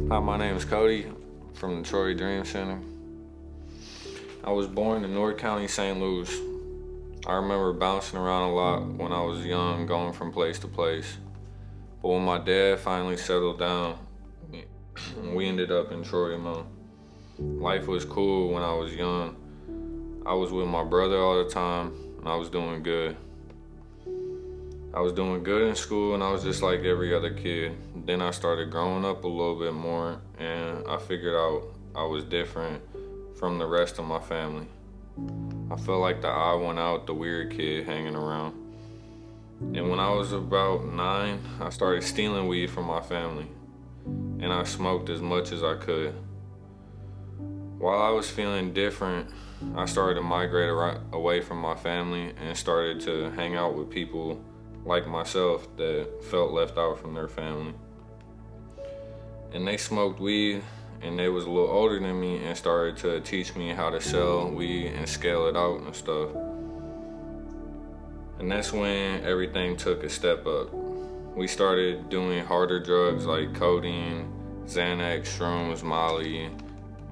Hi, my name is Kody from the Troy Dream Center. I was born in North County, St. Louis. I remember bouncing around a lot when I was young, going from place to place. But when my dad finally settled down, we ended up in Troy. Life was cool when I was young. I was with my brother all the time, and I was doing good. I was doing good in school, and I was just like every other kid. Then I started growing up a little bit more, and I figured out I was different from the rest of my family. I felt like the odd one out, the weird kid hanging around. And when I was about 9, I started stealing weed from my family, and I smoked as much as I could. While I was feeling different, I started to migrate away from my family and started to hang out with people like myself that felt left out from their family. And they smoked weed, and they was a little older than me and started to teach me how to sell weed and scale it out and stuff. And that's when everything took a step up. We started doing harder drugs like codeine, Xanax, shrooms, Molly,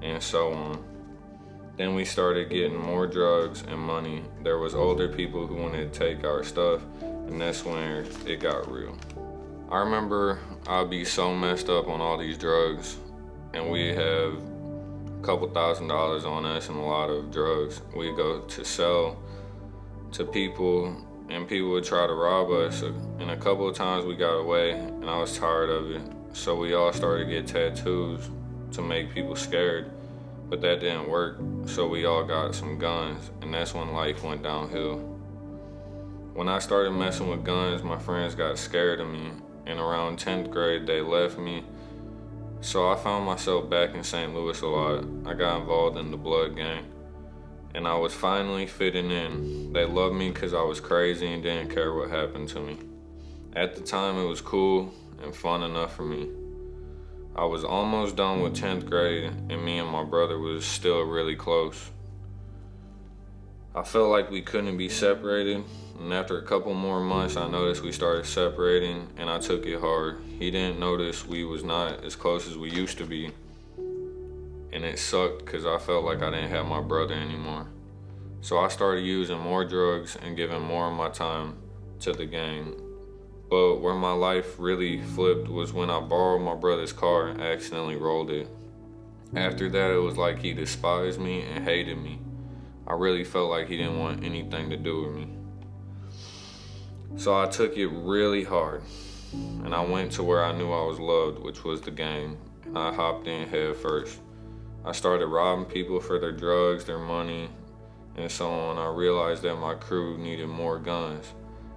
and so on. Then we started getting more drugs and money. There was older people who wanted to take our stuff, and that's when it got real. I remember I'd be so messed up on all these drugs, and we have a couple $1,000s on us and a lot of drugs. We'd go to sell to people, and people would try to rob us. And a couple of times we got away, and I was tired of it. So we all started to get tattoos to make people scared, but that didn't work. So we all got some guns, and that's when life went downhill. When I started messing with guns, my friends got scared of me, and around 10th grade, they left me. So I found myself back in St. Louis a lot. I got involved in the Blood gang, and I was finally fitting in. They loved me because I was crazy and didn't care what happened to me. At the time, it was cool and fun enough for me. I was almost done with 10th grade, and me and my brother was still really close. I felt like we couldn't be separated, and after a couple more months, I noticed we started separating, and I took it hard. He didn't notice we was not as close as we used to be, and it sucked because I felt like I didn't have my brother anymore. So I started using more drugs and giving more of my time to the gang. But where my life really flipped was when I borrowed my brother's car and accidentally rolled it. After that, it was like he despised me and hated me. I really felt like he didn't want anything to do with me. So I took it really hard, and I went to where I knew I was loved, which was the gang, and I hopped in head first. I started robbing people for their drugs, their money, and so on. I realized that my crew needed more guns.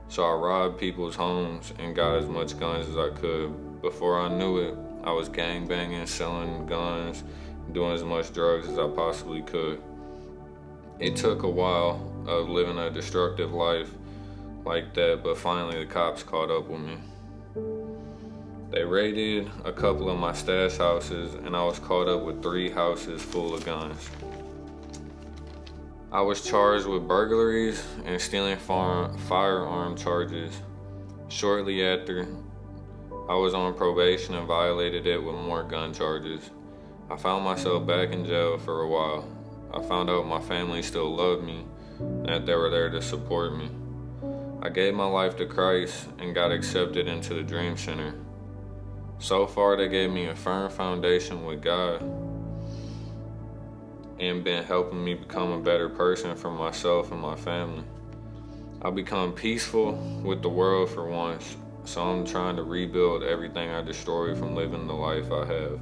So I robbed people's homes and got as much guns as I could. Before I knew it, I was gangbanging, selling guns, doing as much drugs as I possibly could. It took a while of living a destructive life like that, but finally the cops caught up with me. They raided a couple of my stash houses, and I was caught up with 3 houses full of guns. I was charged with burglaries and stealing firearm charges. Shortly after, I was on probation and violated it with more gun charges. I found myself back in jail for a while. I found out my family still loved me, and that they were there to support me. I gave my life to Christ and got accepted into the Dream Center. So far, they gave me a firm foundation with God and been helping me become a better person for myself and my family. I've become peaceful with the world for once, so I'm trying to rebuild everything I destroyed from living the life I have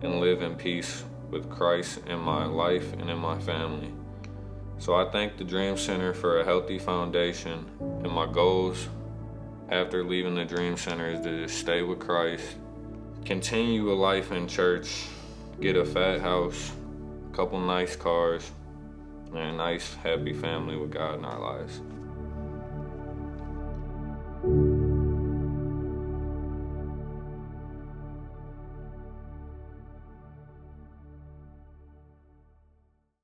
and live in peace with Christ in my life and in my family. So I thank the Dream Center for a healthy foundation, and my goals after leaving the Dream Center is to just stay with Christ, continue a life in church, get a fat house, a couple nice cars, and a nice happy family with God in our lives.